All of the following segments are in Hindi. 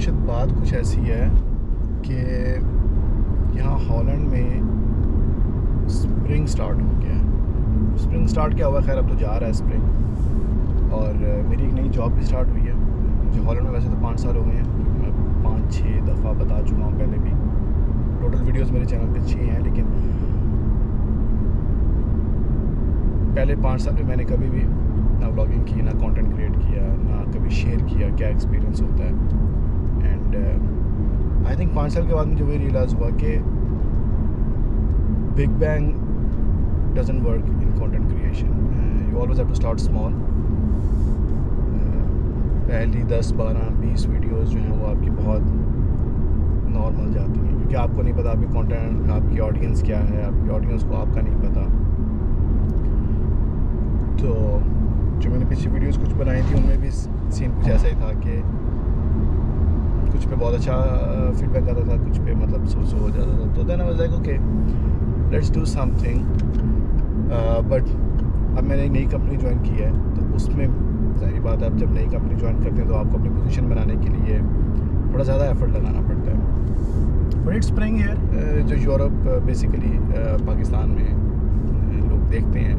मुर्शिद बात कुछ ऐसी है कि यहाँ हॉलैंड में स्प्रिंग स्टार्ट हो गया है। स्प्रिंग स्टार्ट क्या हुआ, खैर अब तो जा रहा है स्प्रिंग। और मेरी एक नई जॉब भी स्टार्ट हुई है। मुझे हॉलैंड में वैसे तो 5 साल हो गए हैं, मैं 5-6 दफ़ा बता चुका हूँ पहले भी। टोटल वीडियोस मेरे चैनल पे 6 हैं, लेकिन पहले 5 साल में मैंने कभी भी ना व्लॉगिंग की, ना कंटेंट क्रिएट किया, ना कभी शेयर किया क्या एक्सपीरियंस होता है। एंड आई थिंक 5 साल के बाद मुझे वही रियलाइज़ हुआ कि big bang doesn't work in content creation. You always have to start small. पहली 10, 12, 20 वीडियोस जो हैं वो आपकी बहुत नॉर्मल जाती हैं, क्योंकि आपको नहीं पता आपकी कंटेंट, आपकी ऑडियंस क्या है, आपकी ऑडियंस को आपका नहीं पता। तो जो मैंने पिछली वीडियोस कुछ बनाई थी उनमें भी सीन कुछ ऐसा ही था कि कुछ पे बहुत अच्छा फीडबैक आता था, कुछ पे मतलब सो हो जाता था। तो then I was like okay, let's do something. But अब मैंने एक नई कंपनी ज्वाइन की है, तो उसमें ज़ाहिर बात है, आप जब नई कंपनी ज्वाइन करते हैं तो आपको अपनी पोजीशन बनाने के लिए थोड़ा ज़्यादा एफर्ट लगाना पड़ता है। बट इट्स स्प्रिंग हियर, जो यूरोप बेसिकली पाकिस्तान में लोग देखते हैं,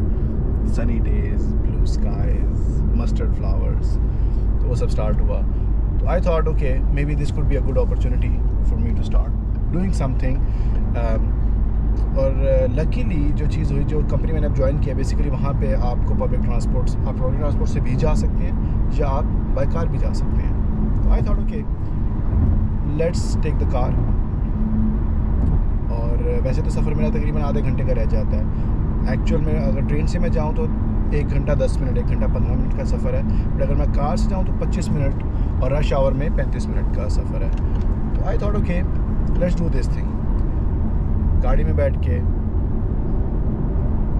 sunny days, blue skies, mustard flowers, तो वो सब स्टार्ट हुआ। तो I thought okay, maybe this could be a good opportunity for me to start doing something. और लकीली जो चीज़ हुई, जो कंपनी मैंने अब ज्वाइन किया, बेसिकली वहाँ पे आपको आप पब्लिक ट्रांसपोर्ट से भी जा सकते हैं या आप बाय कार भी जा सकते हैं। तो I thought okay, let's take the car. और वैसे तो सफ़र मेरा तकरीबन आधे घंटे का रह जाता है। एक्चुअल में अगर ट्रेन से मैं जाऊँ तो 1 घंटा 10 मिनट, 1 घंटा 15 मिनट का सफ़र है। बट अगर मैं कार से जाऊँ तो 25 मिनट और रश आवर में 35 मिनट का सफ़र है। तो I thought okay, let's do this thing. गाड़ी में बैठ के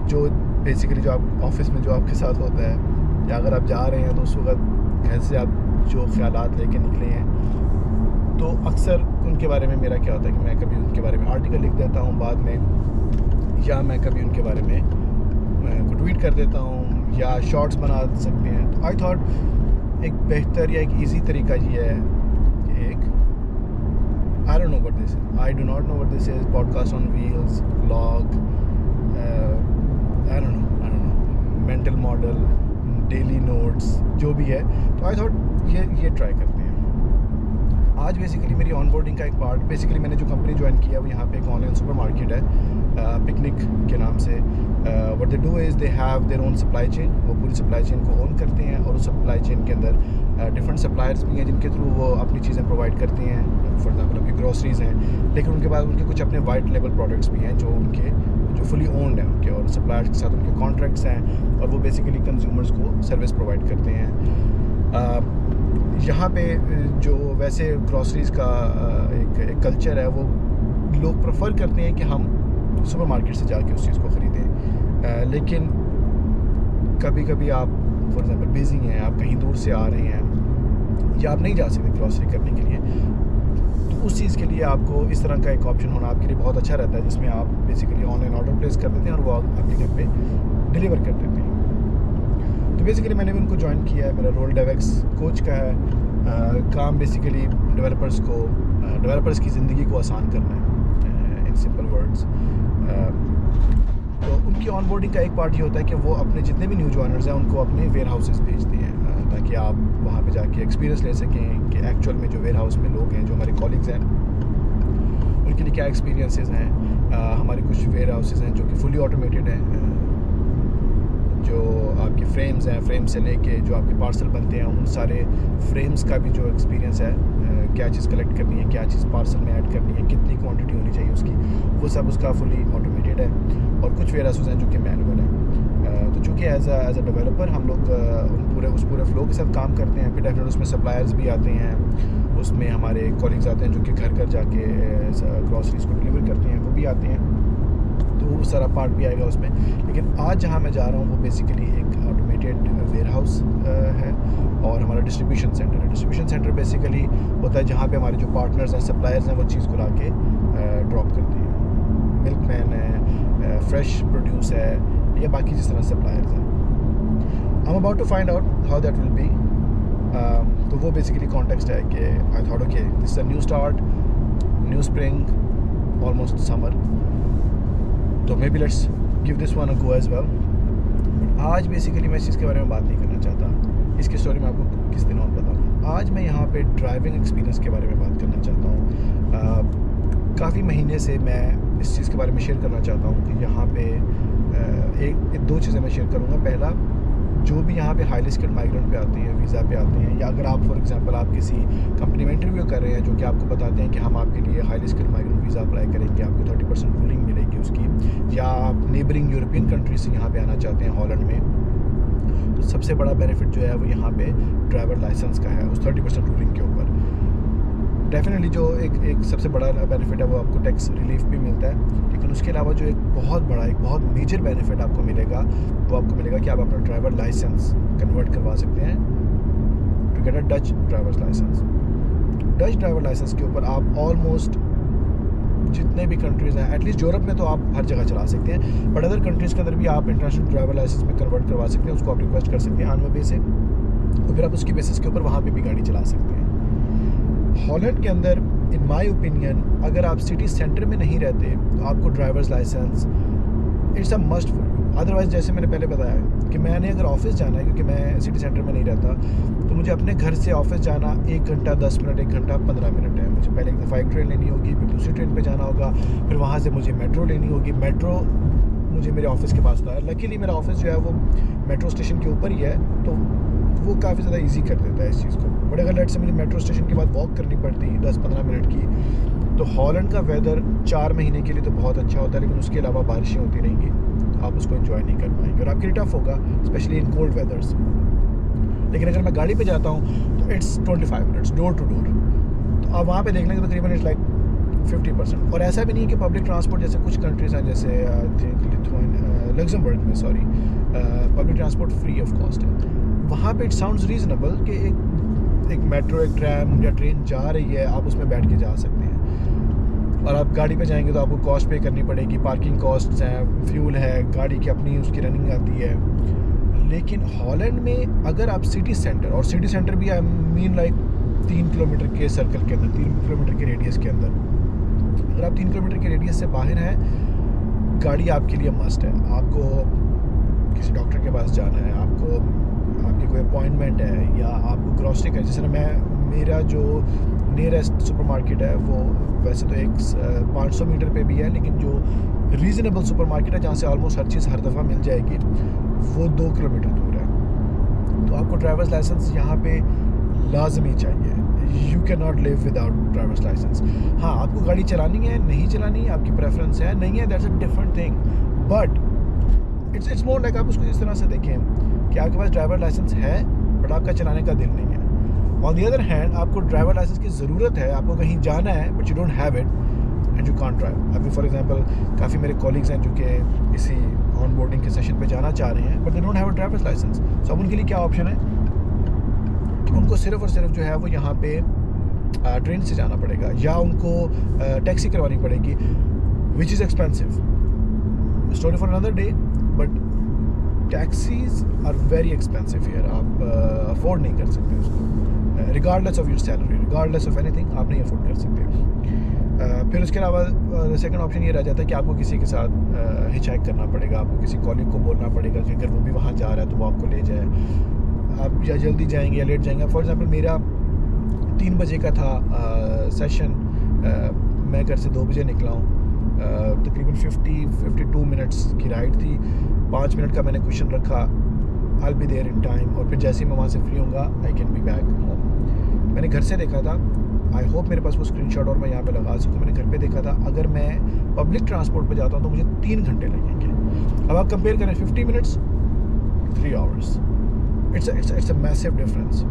जो बेसिकली जो आप ऑफिस में जो आपके साथ होता है, या अगर आप जा रहे हैं तो उस वक्त घर से आप जो ख्यालात लेके निकले हैं, तो अक्सर उनके बारे में मेरा क्या होता है कि मैं कभी उनके बारे में आर्टिकल लिख देता हूँ बाद में, या मैं कभी उनके बारे में ट्वीट कर देता हूँ, या शॉर्ट्स बना सकते हैं। तो आई थॉट एक बेहतर या एक इजी तरीका ये है कि एक I don't know what this is. I do not know what this is. Podcast on wheels, vlog, I don't know. Mental model, daily notes, जो भी है। तो I thought ये ट्राई करते हैं। आज बेसिकली मेरी ऑनबोर्डिंग का एक पार्ट, बेसिकली मैंने जो कंपनी ज्वाइन किया वो यहाँ पे एक ऑनलाइन सुपर मार्केट है, पिकनिक के नाम से। What they do is they have their own supply chain. वो पूरी सप्लाई चेन को ओन करते हैं, और उस सप्लाई चेन के अंदर डिफरेंट सप्लायर्स भी हैं जिनके थ्रू वो अपनी चीज़ें प्रोवाइड करती हैं। फॉर एग्जांपल आपकी ग्रोसरीज़ हैं, लेकिन उनके बाद उनके कुछ अपने वाइट लेबल प्रोडक्ट्स भी हैं जो फुली ओन्ड हैं उनके, और सप्लायर्स के साथ उनके कॉन्ट्रैक्ट्स हैं, और वो बेसिकली कंज्यूमर्स को सर्विस प्रोवाइड करते हैं। यहाँ पे जो वैसे ग्रोसरीज़ का एक कल्चर है, वो लोग प्रेफर करते हैं कि हम सुपर मार्केट से जाके उस चीज़ को ख़रीदें। लेकिन कभी कभी आप फॉर एग्जांपल बिज़ी हैं, आप कहीं दूर से आ रहे हैं, या आप नहीं जा सकते ग्रोसरी करने के लिए, तो उस चीज़ के लिए आपको इस तरह का एक ऑप्शन होना आपके लिए बहुत अच्छा रहता है, जिसमें आप बेसिकली ऑनलाइन ऑर्डर प्लेस कर देते हैं और वो आपके घर पे डिलीवर कर देते हैं। तो बेसिकली मैंने भी उनको ज्वाइन किया है। मेरा रोल डेवएक्स कोच का है। काम बेसिकली डेवलपर्स की ज़िंदगी को आसान करना है, इन सिंपल वर्ड्स। तो उनकी ऑनबोर्डिंग का एक पार्ट ये होता है कि वो अपने जितने भी न्यू ज्वाइनर्स हैं उनको अपने वेयर हाउसेस भेजते हैं, ताकि आप वहाँ पे जाके एक्सपीरियंस ले सकें कि एक्चुअल में जो वेयर हाउस में लोग हैं, जो हमारे कॉलीग्स हैं, उनके लिए क्या एक्सपीरियंसेस हैं। हमारे कुछ वेयर हाउसेस हैं जो कि फुली ऑटोमेटेड हैं, जो आपके फ्रेम्स हैं, फ्रेम से लेके जो आपके पार्सल बनते हैं, उन सारे फ्रेम्स का भी जो एक्सपीरियंस है, क्या चीज़ कलेक्ट करनी है, क्या चीज़ पार्सल में ऐड करनी है, कितनी क्वांटिटी होनी चाहिए उसकी, वो सब उसका फुली ऑटोमेटेड है। और कुछ वेयर हाउसेस हैं जो कि मैनुअल हैं। तो चूँकि एज अ डेवलपर हम लोग उस पूरे फ्लो के साथ काम करते हैं। फिर डेफिनेटली उसमें सप्लायर्स भी आते हैं, उसमें हमारे कॉलीग्स आते हैं जो कि घर घर जाके ग्रॉसरीज़ को डिलीवर करते हैं, वो भी आते हैं। तो वो सारा पार्ट भी आएगा उसमें। लेकिन आज जहाँ मैं जा रहा हूँ वो बेसिकली एक ऑटोमेटेड वेयर हाउस है, और हमारा डिस्ट्रीब्यूशन सेंटर है। डिस्ट्रीब्यूशन सेंटर बेसिकली होता है जहाँ पे हमारे जो पार्टनर्स हैं, सप्लायर्स हैं, वो चीज़ को ला के ड्रॉप करते हैं। मिल्कमैन है, फ्रेश प्रोड्यूस है, या बाकी जिस तरह सप्लायर्स हैं। I am about to find out how that will be. तो वो बेसिकली कॉन्टेक्स्ट है कि I thought okay this is a new start, new spring, almost summer, तो maybe let's give this one a go as well. But आज बेसिकली मैं इस चीज़ के बारे में बात नहीं करना चाहता, इसकी स्टोरी मैं आपको किस दिन और बताऊँ। आज मैं यहाँ पे ड्राइविंग एक्सपीरियंस के बारे में बात करना चाहता हूँ। काफ़ी महीने से मैं इस चीज़ के बारे में शेयर करना चाहता हूँ कि यहाँ पे दो चीज़ें मैं शेयर करूँगा। पहला, जो भी यहाँ पे हाईली स्किल्ड माइग्रेंट पे आते हैं, वीज़ा पे आते हैं, या अगर आप फॉर एग्जांपल आप किसी कंपनी में इंटरव्यू कर रहे हैं जो कि आपको बताते हैं कि हम आपके लिए highly skilled migrant visa apply करेंगे, आपको 30% रूलिंग मिलेगी उसकी, या आप नेबरिंग यूरोपियन कंट्री से यहाँ पे आना चाहते हैं हॉलैंड में, तो सबसे बड़ा बेनिफिट जो है वो यहाँ पे ड्राइवर लाइसेंस का है उस 30% रूलिंग के ऊपर। डेफिनेटली जो एक सबसे बड़ा बेनिफिट है वो आपको टैक्स रिलीफ भी मिलता है, लेकिन उसके अलावा जो एक बहुत मेजर बेनिफिट आपको मिलेगा वो आपको मिलेगा कि आप अपना ड्राइवर लाइसेंस कन्वर्ट करवा सकते हैं to get a Dutch driver's licence. Dutch driver licence के ऊपर आप ऑलमोस्ट जितने भी कंट्रीज़ हैं, एटलीस्ट यूरोप में तो आप हर जगह चला सकते हैं, बट अदर कंट्रीज़ के अंदर भी आप इंटरनेशनल ड्राइवर लाइसेंस में कन्वर्ट करवा सकते हैं। उसको आप रिक्वेस्ट कर सकते हैं आनवे से, और फिर आप उसकी बेसिस के ऊपर वहाँ पे भी गाड़ी चला सकते हैं। हॉलैंड के अंदर इन माय ओपिनियन अगर आप सिटी सेंटर में नहीं रहते तो आपको driver's licence it's a must for you. Otherwise जैसे मैंने पहले बताया कि मैंने अगर ऑफिस जाना है, क्योंकि मैं सिटी सेंटर में नहीं रहता, तो मुझे अपने घर से ऑफिस जाना 1 घंटा 10 मिनट, 1 घंटा 15 मिनट है। मुझे पहले एक दफ़ा एक ट्रेन लेनी होगी, फिर दूसरी ट्रेन पे जाना होगा, फिर वहाँ से मुझे मेट्रो लेनी होगी। मेट्रो मुझे मेरे ऑफिस के पास होता है। लकीली मेरा ऑफिस जो है वो मेट्रो स्टेशन के ऊपर ही है, तो वो काफ़ी ज़्यादा ईजी कर देता है इस चीज़ को। बट अगर लेट से मुझे मेट्रो स्टेशन के बाद वॉक करनी पड़ती 10-15 मिनट की, तो हॉलैंड का वेदर 4 महीने के लिए तो बहुत अच्छा होता है, लेकिन उसके अलावा बारिशें होती रहेंगी, आप उसको एंजॉय नहीं कर पाएंगे और आपके लिए टफ होगा, स्पेशली इन कोल्ड वेदर्स। लेकिन अगर मैं गाड़ी पे जाता हूँ तो it's 25 minutes door to door, तो आप वहाँ पे देख लेंगे तकरीबन इट्स लाइक 50%। और ऐसा भी नहीं है कि पब्लिक ट्रांसपोर्ट जैसे कुछ कंट्रीज़ हैं, जैसे लग्जमबर्ग में public transport free of cost है। वहाँ पे इट साउंड्स रीज़नेबल कि एक मेट्रो, एक ट्रैम या ट्रेन जा रही है, आप उसमें बैठ के जा सकते हैं। और आप गाड़ी पे जाएंगे तो आपको कॉस्ट पे करनी पड़ेगी, पार्किंग कॉस्ट्स हैं, फ्यूल है, गाड़ी की अपनी उसकी रनिंग आती है। लेकिन हॉलैंड में अगर आप सिटी सेंटर, और सिटी सेंटर भी आई मीन लाइक 3 किलोमीटर के सर्कल के अंदर, 3 किलोमीटर के रेडियस के अंदर, अगर आप 3 किलोमीटर के रेडियस से बाहर हैं, गाड़ी आपके लिए मस्ट है। आपको किसी डॉक्टर के पास जाना है, आपकी कोई अपॉइंटमेंट है, या आपको ग्रॉसरी का, जैसे मेरा जो नियरेस्ट सुपरमार्केट है वो वैसे तो एक 500 मीटर पे भी है, लेकिन जो रीज़नेबल सुपरमार्केट है जहाँ से ऑलमोस्ट हर चीज़ हर दफ़ा मिल जाएगी, वो 2 किलोमीटर दूर है। तो आपको ड्राइवर्स लाइसेंस यहाँ पे लाजमी चाहिए। You can not live without driver's licence. हाँ, आपको गाड़ी चलानी है, नहीं चलानी, आपकी प्रेफरेंस है, नहीं है, that's a different thing. But it's more like आप उसको इस तरह से देखें कि आपके पास ड्राइवर लाइसेंस है बट आपका चलाने का दिल नहीं है। ऑन दी अदर हैंड आपको ड्राइवर लाइसेंस की ज़रूरत है, आपको कहीं जाना है but you don't have it and you can't drive. अभी फॉर एग्जांपल काफ़ी मेरे कॉलीग्स हैं जो कि इसी ऑन बोर्डिंग के सेशन पे जाना चाह रहे हैं but they don't have a driver's license. So अब उनके लिए क्या ऑप्शन है कि उनको सिर्फ और सिर्फ जो है वो यहाँ पे ट्रेन से जाना पड़ेगा, या उनको टैक्सी करवानी पड़ेगी, which is expensive, story for another day. But taxis are very expensive here, आप अफोर्ड नहीं कर सकते उसको, regardless of your salary, regardless of anything, आप नहीं अफोर्ड कर सकते। फिर उसके अलावा सेकंड ऑप्शन ये रह जाता है कि आपको किसी के साथ हिचहाइक करना पड़ेगा, आपको किसी कॉलीग को बोलना पड़ेगा कि अगर वो भी वहाँ जा रहा है तो वो आपको ले जाए। आप या जल्दी जाएंगे या लेट जाएंगे। फॉर एग्जांपल मेरा 3 बजे का था सेशन, मैं घर से 2 बजे निकला हूँ, तकरीबन 52 मिनट्स की राइड थी, 5 मिनट का मैंने क्वेश्चन रखा, आई बी देयर इन टाइम, और फिर जैसे ही मैं वहाँ से फ्री होऊंगा I can be back home. मैंने घर से देखा था, आई होप मेरे पास वो स्क्रीनशॉट और मैं यहाँ पे लगा सकूँ, मैंने घर पे देखा था, अगर मैं पब्लिक ट्रांसपोर्ट पे जाता हूँ तो मुझे 3 घंटे लगेंगे। अब आप कंपेयर करें 50 minutes 3 hours, it's a massive difference.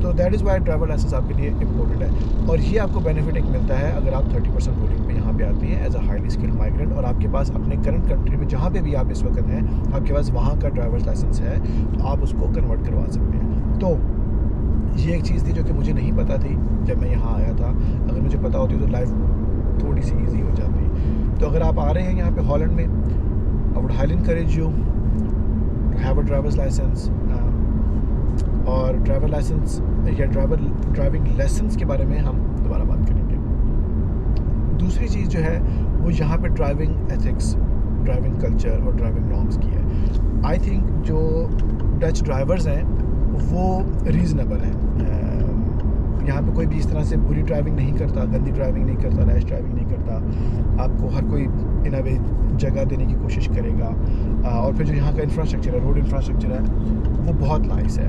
तो that is why driver license आपके लिए इम्पोर्टेंट है। और ये आपको बेनिफिट एक मिलता है अगर आप 30% रूलिंग पे यहाँ पे आती हैं as a highly skilled migrant, और आपके पास अपने करंट कंट्री में जहाँ पे भी आप इस वक्त हैं आपके पास वहाँ का ड्राइवर्स लाइसेंस है, तो आप उसको कन्वर्ट करवा सकते हैं। तो ये एक चीज़ थी जो कि मुझे नहीं पता थी जब मैं यहाँ आया था। अगर मुझे पता होती तो लाइफ थोड़ी सी ईजी हो जाती। तो अगर आप आ रहे हैं यहाँ पे हॉलैंड में, I would highly encourage you to have a driver's licence. और ड्राइविंग लाइसेंस के बारे में हम दोबारा बात करेंगे। दूसरी चीज़ जो है वो यहाँ पे ड्राइविंग एथिक्स, ड्राइविंग कल्चर और ड्राइविंग नॉर्म्स की है। आई थिंक जो डच ड्राइवर्स हैं वो रीज़नेबल हैं। यहाँ पे कोई भी इस तरह से बुरी ड्राइविंग नहीं करता, गंदी ड्राइविंग नहीं करता, रैश ड्राइविंग नहीं करता। आपको हर कोई इन अ वे जगह देने की कोशिश करेगा। और फिर जो यहाँ का इंफ्रास्ट्रक्चर है, रोड इंफ्रास्ट्रक्चर है, वो बहुत नाइस है।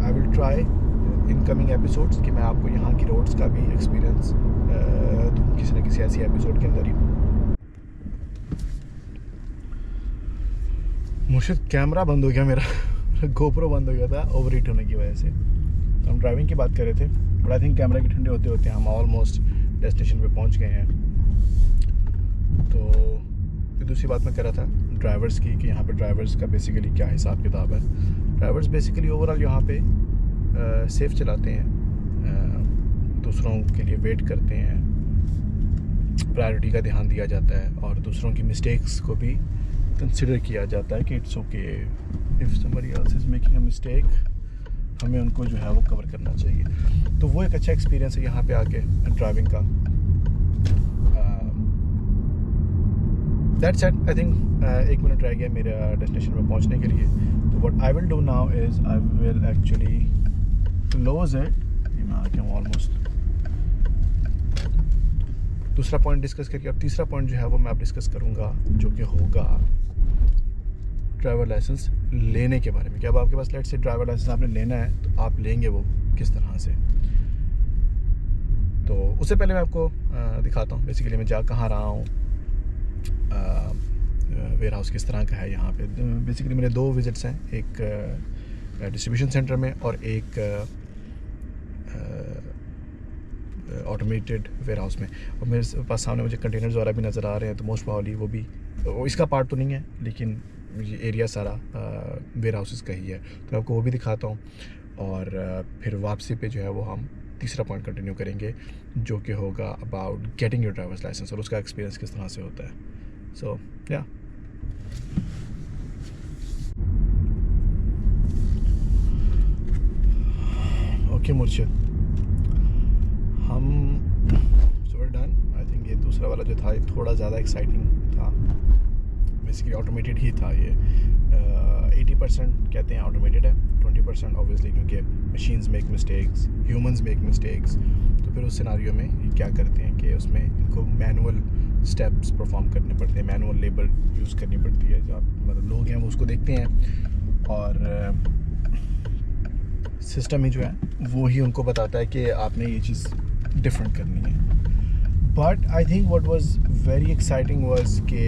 I will try in coming episodes कि मैं आपको यहाँ की रोड्स का भी एक्सपीरियंस दूँ किसी न किसी ऐसी एपिसोड के अंदर ही। मुर्शिद कैमरा बंद हो गया मेरा गोप्रो बंद हो गया था ओवर हीट होने की वजह से। तो हम ड्राइविंग की बात कर रहे थे, बट आई थिंक कैमरा के ठंडे होते होते हम ऑलमोस्ट डेस्टिनेशन पे पहुंच गए हैं। तो फिर दूसरी बात मैं कर रहा था ड्राइवर्स की कि यहाँ पे ड्राइवर्स का बेसिकली क्या हिसाब किताब है। ड्राइवर्स बेसिकली ओवरऑल यहाँ पे सेफ चलाते हैं, दूसरों के लिए वेट करते हैं, प्रायोरिटी का ध्यान दिया जाता है और दूसरों की मिस्टेक्स को भी कंसिडर किया जाता है कि it's okay if somebody else is making a mistake, हमें उनको जो है वो कवर करना चाहिए। तो वो एक अच्छा एक्सपीरियंस है यहाँ पे आके ड्राइविंग का। That's it. I think 1 minute रह गया मेरे डेस्टिनेशन में पहुँचने के लिए। तो what I will do now is I will actually close it. मैं आ गया हूँ ऑलमोस्ट। दूसरा पॉइंट डिस्कस करके अब तीसरा पॉइंट जो है वो मैं अब डिस्कस करूँगा, जो कि होगा ड्राइवर लाइसेंस लेने के बारे में। कि अब आपके पास लेट्स से ड्राइवर लाइसेंस आपने लेना है तो आप लेंगे वो किस तरह से। तो उससे पहले मैं आपको दिखाता हूँ बेसिकली मैं कहाँ रहा हूँ, वेयर हाउस किस तरह का है यहाँ पे। बेसिकली मेरे 2 विज़िट्स हैं, एक डिस्ट्रीब्यूशन सेंटर में और एक ऑटोमेटेड वेयर हाउस में। और मेरे पास सामने मुझे कंटेनर्स वगैरह भी नज़र आ रहे हैं, तो मोस्ट प्रॉब्ली वो भी इसका पार्ट तो नहीं है, लेकिन ये एरिया सारा वेयर हाउसेस का ही है। तो आपको वो भी दिखाता हूँ और फिर वापसी पे जो है वो हम तीसरा पॉइंट कंटिन्यू करेंगे, जो कि होगा about getting your driver's licence और उसका एक्सपीरियंस किस तरह से होता है। सो या ओके मुर्शिद, हम सो डन। आई थिंक ये दूसरा वाला जो था ये थोड़ा ज़्यादा एक्साइटिंग था, बेसिकली ऑटोमेटेड ही था ये। 80% कहते हैं ऑटोमेटेड है, 20% ऑब्वियसली क्योंकि machines make mistakes, humans make mistakes. तो फिर उस सिनारियो में ये क्या करते हैं कि उसमें इनको मैनुअल स्टेप्स परफॉर्म करने पड़ते हैं, मैनुअल लेबर यूज़ करनी पड़ती है। जो मतलब लोग हैं वो उसको देखते हैं और सिस्टम ही जो है वो ही उनको बताता है कि आपने ये चीज़ डिफरेंट करनी है। But I think what was very exciting was कि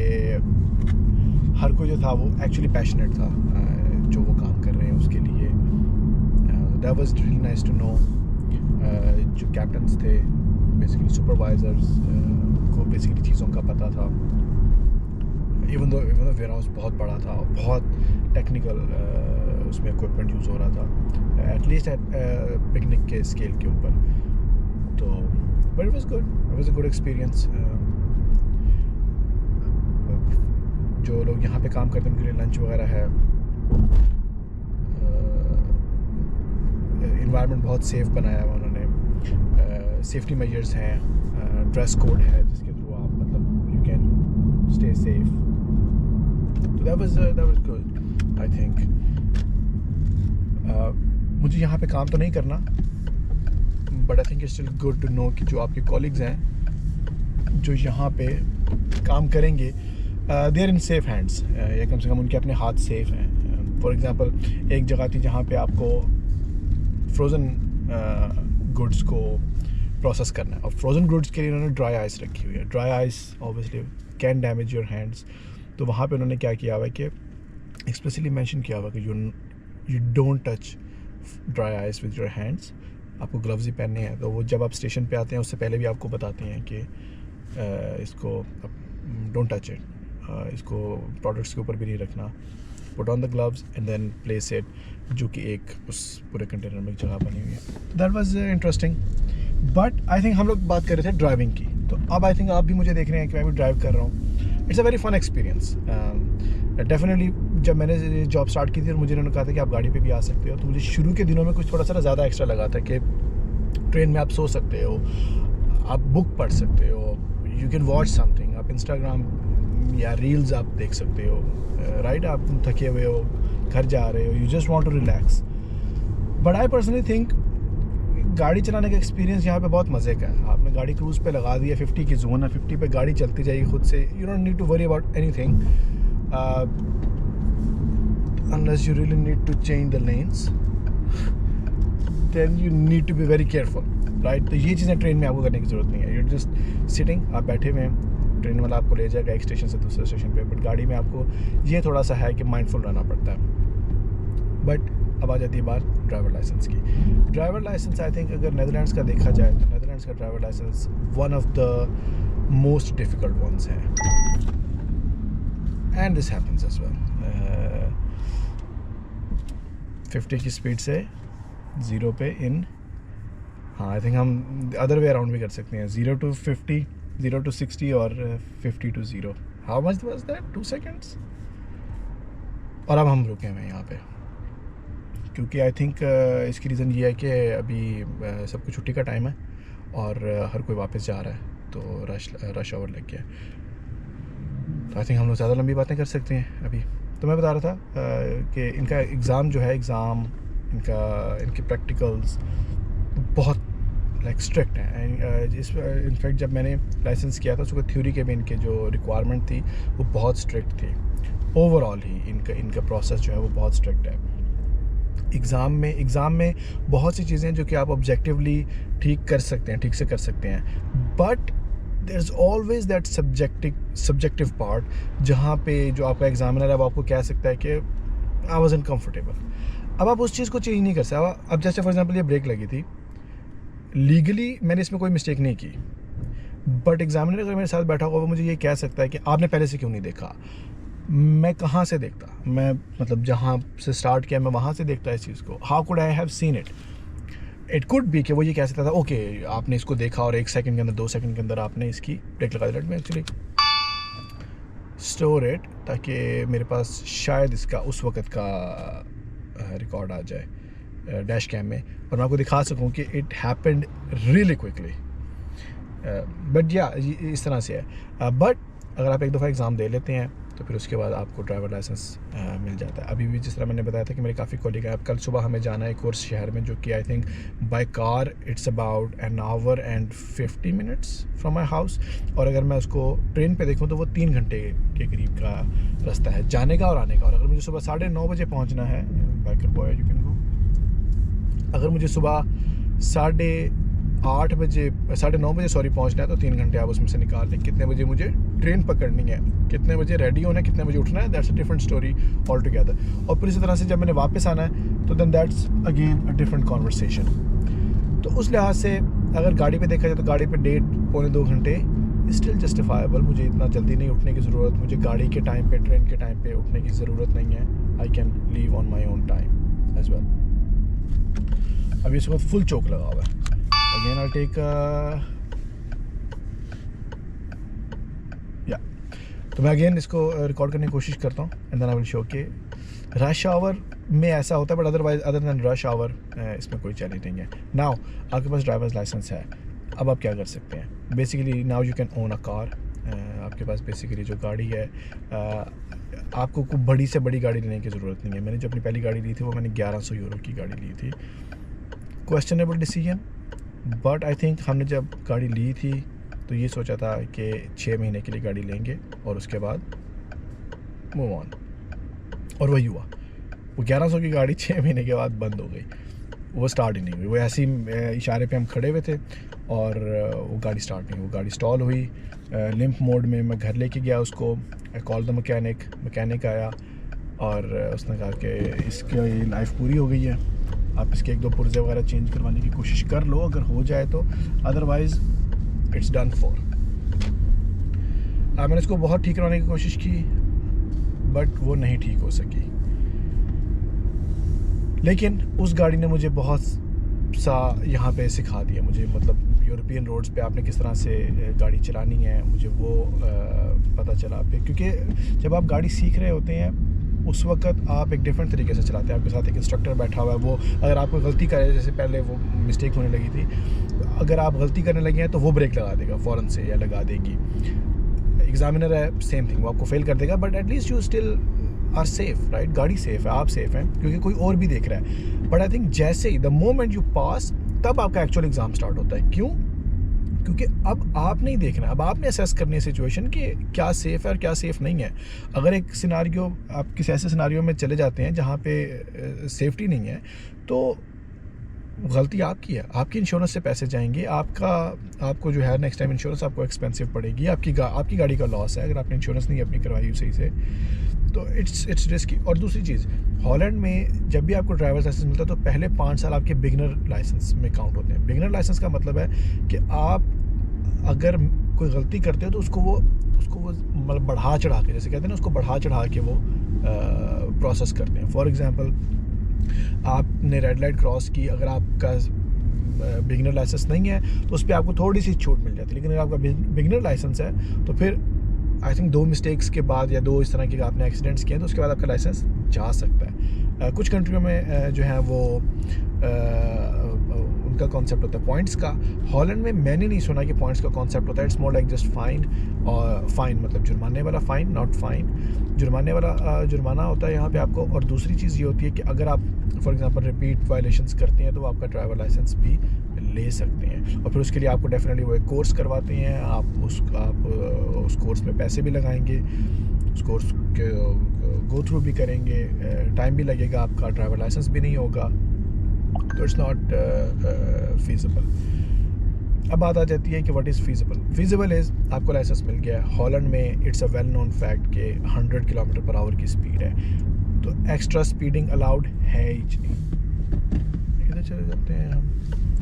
हर कोई जो था वो एक्चुअली पैशनेट था जो वो काम कर रहे हैं उसके लिए। That was really nice to know. जो कैप्टन्स थे बेसिकली सुपरवाइजर्स को बेसिकली चीज़ों का पता था। इवन दो वेयर हाउस बहुत बड़ा था और बहुत टेक्निकल उसमें इक्विपमेंट यूज़ हो रहा था, एटलीस्ट पिकनिक के स्केल के ऊपर। तो but it was a good experience. जो लोग यहाँ पे काम करते हैं उनके लिए लंच वगैरह है। इन्वायरमेंट बहुत सेफ़ बनाया हुआ उन्होंने, सेफ्टी मेजर्स हैं, ड्रेस कोड है जिसके थ्रू आप मतलब यू कैन स्टे सेफ। तो that was good I think. मुझे यहाँ पे काम तो नहीं करना, but I think it's still good to know कि जो आपके कॉलीग्स हैं जो यहाँ पे काम करेंगे they are in safe hands, या कम से कम उनके अपने हाथ सेफ हैं। फॉर एग्जांपल एक जगह थी जहाँ पे आपको फ्रोज़न गुड्स को प्रोसेस करना है और फ्रोज़न गुड्स के लिए उन्होंने ड्राई आइस रखी हुई है। Dry ice obviously can damage your hands. तो वहाँ पे उन्होंने क्या किया हुआ है कि एक्सप्रेसली मेंशन किया हुआ कि you don't touch dry ice with your hands. आपको ग्लव्स ही पहनने हैं। तो वो जब आप स्टेशन पे आते हैं उससे पहले भी आपको बताते हैं कि इसको डोंट टच इट, इसको प्रोडक्ट्स के ऊपर भी नहीं रखना। Put on the gloves and then place it, जो कि एक उस पूरे कंटेनर में एक जगह बनी हुई है। That was interesting. But I think हम लोग बात कर रहे थे ड्राइविंग की, तो अब आई थिंक आप भी मुझे देख रहे हैं कि मैं भी ड्राइव कर रहा हूँ। It's a very fun experience. Definitely जब मैंने ये जॉब स्टार्ट की थी और मुझे इन्होंने कहा था कि आप गाड़ी पे भी आ सकते हो, तो मुझे शुरू के दिनों में कुछ थोड़ा सा ज़्यादा एक्स्ट्रा लगा था कि ट्रेन में आप सो सकते हो, आप बुक पढ़ सकते हो, यू कैन वॉच समथिंग, आप इंस्टाग्राम या रील्स आप देख सकते हो, राइट। आप थके हुए हो, घर जा रहे हो, you just want to relax. But I personally think गाड़ी चलाने का एक्सपीरियंस यहाँ पे बहुत मज़े का है। आपने गाड़ी क्रूज़ पे लगा दी है, 50 की जोन है, 50 पे गाड़ी चलती जाएगी खुद से, you don't need to worry about anything unless you really need to change the lanes, then you need to be very careful, right। तो ये चीज़ें ट्रेन में आपको करने की ज़रूरत नहीं है। you're just sitting, आप बैठे हुए हैं, ट्रेन वाला आपको ले जाएगा एक स्टेशन से दूसरे स्टेशन पे, बट गाड़ी में आपको ये थोड़ा सा है कि माइंडफुल रहना पड़ता है। बट अब आ जाती है बात ड्राइवर लाइसेंस की। ड्राइवर लाइसेंस आई थिंक अगर नेदरलैंड्स का देखा जाए तो नेदरलैंड्स का driver licence one of the most difficult ones है, and this happens as well. 50 की स्पीड से 0 पे इन, हाँ आई थिंक हम अदर वे अराउंड भी कर सकते हैं, 0 to 50, 0 to 60 और 50 to 0। How much was that, 2 seconds. और अब हम रुके हुए हैं यहाँ पे क्योंकि आई थिंक इसकी रीज़न ये है कि अभी सबको छुट्टी का टाइम है और हर कोई वापस जा रहा है, तो रश आवर लग गया। तो आई थिंक हम लोग ज़्यादा लंबी बातें कर सकते हैं अभी। तो मैं बता रहा था कि इनका एग्ज़ाम जो है, इनके प्रैक्टिकल्स बहुत लाइक स्ट्रिक्ट हैं। इनफैक्ट जब मैंने लाइसेंस किया था उसको थ्योरी के भी इनके जो रिक्वायरमेंट थी वो बहुत स्ट्रिक्ट थी। ओवरऑल ही इनका प्रोसेस जो है वो बहुत स्ट्रिक्ट है। एग्ज़ाम में बहुत सी चीज़ें जो कि आप ऑब्जेक्टिवली ठीक से कर सकते हैं, but there is always that subjective part जहाँ पे जो आपका एग्जामिनर है वो आपको कह सकता है कि आई वाज अनकम्फर्टेबल। अब आप उस चीज़ को चेंज नहीं कर सकते। अब जैसे फॉर एग्जांपल ये ब्रेक लगी थी, लीगली मैंने इसमें कोई मिस्टेक नहीं की, बट एग्जामिनर अगर मेरे साथ बैठा होगा वो मुझे ये कह सकता है कि आपने पहले से क्यों नहीं देखा। मैं कहाँ से देखता, मैं मतलब जहाँ से स्टार्ट किया मैं वहाँ से देखता इस चीज़ को। How could I have seen it. It could be कि वो ये कह सकता था ओके आपने इसको देखा और 1 सेकंड के अंदर 2 सेकंड के अंदर आपने इसकी ब्रेक लगा दी। Let me actually store it ताकि मेरे पास शायद इसका उस वक़्त का रिकॉर्ड आ जाए डैश कैम में और मैं आपको दिखा सकूं कि it happened really quickly. But या इस तरह से है। बट अगर आप एक दफ़ा एग्ज़ाम दे लेते हैं तो फिर उसके बाद आपको ड्राइवर लाइसेंस मिल जाता है। अभी भी जिस तरह मैंने बताया था कि मेरे काफ़ी कॉलीग हैं, अब कल सुबह हमें जाना है एक और शहर में जो कि I think by car it's about 1 hour and 50 minutes from my house, और अगर मैं उसको ट्रेन पे देखूँ तो वो 3 घंटे के करीब का रास्ता है जाने का और आने का। और अगर मुझे सुबह 9:30 बजे पहुँचना है, biker boy you can go, अगर मुझे सुबह 9:30 बजे पहुंचना है तो 3 घंटे आप उसमें से निकाल लें। कितने बजे मुझे ट्रेन पकड़नी है, कितने बजे रेडी होना है, कितने बजे उठना है, that's a different story all together. और फिर इसी तरह से जब मैंने वापस आना है तो then that's again a different conversation. तो उस लिहाज से अगर गाड़ी पे देखा जाए तो गाड़ी पे 1.5-2 घंटे स्टिल जस्टिफाइबल। मुझे इतना जल्दी नहीं उठने की ज़रूरत, मुझे गाड़ी के टाइम पे, ट्रेन के टाइम पे उठने की ज़रूरत नहीं है। I can leave on my own time as well. अभी इस वक्त फुल चौक लगा हुआ है। Again, I'll take तो मैं अगेन इसको रिकॉर्ड करने की कोशिश करता हूँ and then I will show के रश आवर में ऐसा होता है, but otherwise other than rush hour इसमें कोई चैलेंज नहीं है। नाउ आपके पास ड्राइवर्स लाइसेंस है, अब आप क्या कर सकते हैं। Basically now you can own a car. आपके पास बेसिकली जो गाड़ी है आपको कोई बड़ी से बड़ी गाड़ी लेने की ज़रूरत नहीं है। मैंने जो अपनी पहली गाड़ी ली थी वो मैंने 1100 यूरो की गाड़ी ली थी। Questionable decision, but I think हमने जब गाड़ी ली थी तो ये सोचा था कि 6 महीने के लिए गाड़ी लेंगे और उसके बाद मूव ऑन, और वही हुआ। वो 1100 की गाड़ी 6 महीने के बाद बंद हो गई, वो स्टार्ट ही नहीं हुई। वो ऐसी इशारे पे हम खड़े हुए थे और वो गाड़ी स्टार्ट नहीं हुई, वो गाड़ी स्टॉल हुई। लिम्प मोड में मैं घर लेके गया उसको, आई कॉल द मैकेनिक आया और उसने कहा कि इसकी लाइफ पूरी हो गई है, आप इसके 1-2 पुर्जे वगैरह चेंज करवाने की कोशिश कर लो अगर हो जाए तो, अदरवाइज़ इट्स डन फॉर। मैंने इसको बहुत ठीक करवाने की कोशिश की बट वो नहीं ठीक हो सकी। लेकिन उस गाड़ी ने मुझे बहुत सा यहाँ पे सिखा दिया मुझे, मतलब यूरोपियन रोड्स पे आपने किस तरह से गाड़ी चलानी है, मुझे वो पता चला। फिर क्योंकि जब आप गाड़ी सीख रहे होते हैं उस वक्त आप एक डिफरेंट तरीके से चलाते हैं। आपके साथ एक इंस्ट्रक्टर बैठा हुआ है, वो अगर आपको गलती करे, जैसे पहले वो मिस्टेक होने लगी थी, अगर आप गलती करने लगे हैं तो वो ब्रेक लगा देगा फ़ौरन से या लगा देगी। एग्जामिनर है, सेम थिंग, वो आपको फेल कर देगा, but at least you still are safe, right? गाड़ी सेफ है, आप सेफ हैं क्योंकि कोई और भी देख रहा है। बट आई थिंक जैसे ही द मोमेंट यू पास, तब आपका एक्चुअल एग्ज़ाम स्टार्ट होता है। क्यों? क्योंकि अब आप नहीं देखना, अब आपने असेस करनी है सिचुएशन कि क्या सेफ़ है और क्या सेफ़ नहीं है। अगर एक सिनारियो, आप किसी ऐसे सिनारियो में चले जाते हैं जहाँ पे सेफ्टी नहीं है, तो गलती आपकी है, आपकी इंश्योरेंस से पैसे जाएंगे, आपको जो है नेक्स्ट टाइम इंश्योरेंस आपको एक्सपेंसिव पड़ेगी, आपकी गाड़ी का लॉस है अगर आपने इंश्योरेंस नहीं अपनी करवाई सही से, तो इट्स रिस्की। और दूसरी चीज़, हॉलैंड में जब भी आपको ड्राइवर्स लाइसेंस मिलता है तो पहले 5 साल आपके बिगनर लाइसेंस में काउंट होते हैं। बिगनर लाइसेंस का मतलब है कि आप अगर कोई गलती करते हो तो उसको वो मतलब बढ़ा चढ़ा के, जैसे कहते हैं ना, उसको बढ़ा चढ़ा के वो प्रोसेस करते हैं। फॉर एग्जांपल, आपने रेड लाइट क्रॉस की, अगर आपका बिगनर लाइसेंस नहीं है तो उस पर आपको थोड़ी सी छूट मिल जाती है, लेकिन अगर आपका बिगनर लाइसेंस है तो फिर आई थिंक 2 मिस्टेक्स के बाद या 2 इस तरह के आपने एक्सीडेंट्स किए तो उसके बाद आपका लाइसेंस जा सकता है। कुछ कंट्रियों में जो है वो उनका कॉन्सेप्ट होता है पॉइंट्स का। हॉलैंड में मैंने नहीं सुना कि पॉइंट्स का कॉन्सेप्ट होता है। It's more like just fine, और फाइन मतलब जुर्माने वाला फाइन, नॉट फाइन। जुर्माने वाला जुर्माना होता है यहाँ पे आपको। और दूसरी चीज़ ये होती है कि अगर आप फॉर एग्जांपल रिपीट वायलेशंस करते हैं तो आपका ड्राइवर लाइसेंस भी ले सकते हैं, और फिर उसके लिए आपको डेफिनेटली वो एक कोर्स करवाते हैं। आप उस कोर्स में पैसे भी लगाएंगे, उस कोर्स के गो थ्रू भी करेंगे, टाइम भी लगेगा, आपका ड्राइवर लाइसेंस भी नहीं होगा, तो इट्स नॉट फीजिबल। अब बात आ जाती है कि what is feasible. Feasible is आपको लाइसेंस मिल गया। हॉलैंड में it's a well known fact कि 100 किलोमीटर पर आवर की स्पीड है, तो एक्स्ट्रा स्पीडिंग अलाउड है ही नहीं। किधर चले जाते हैं हम?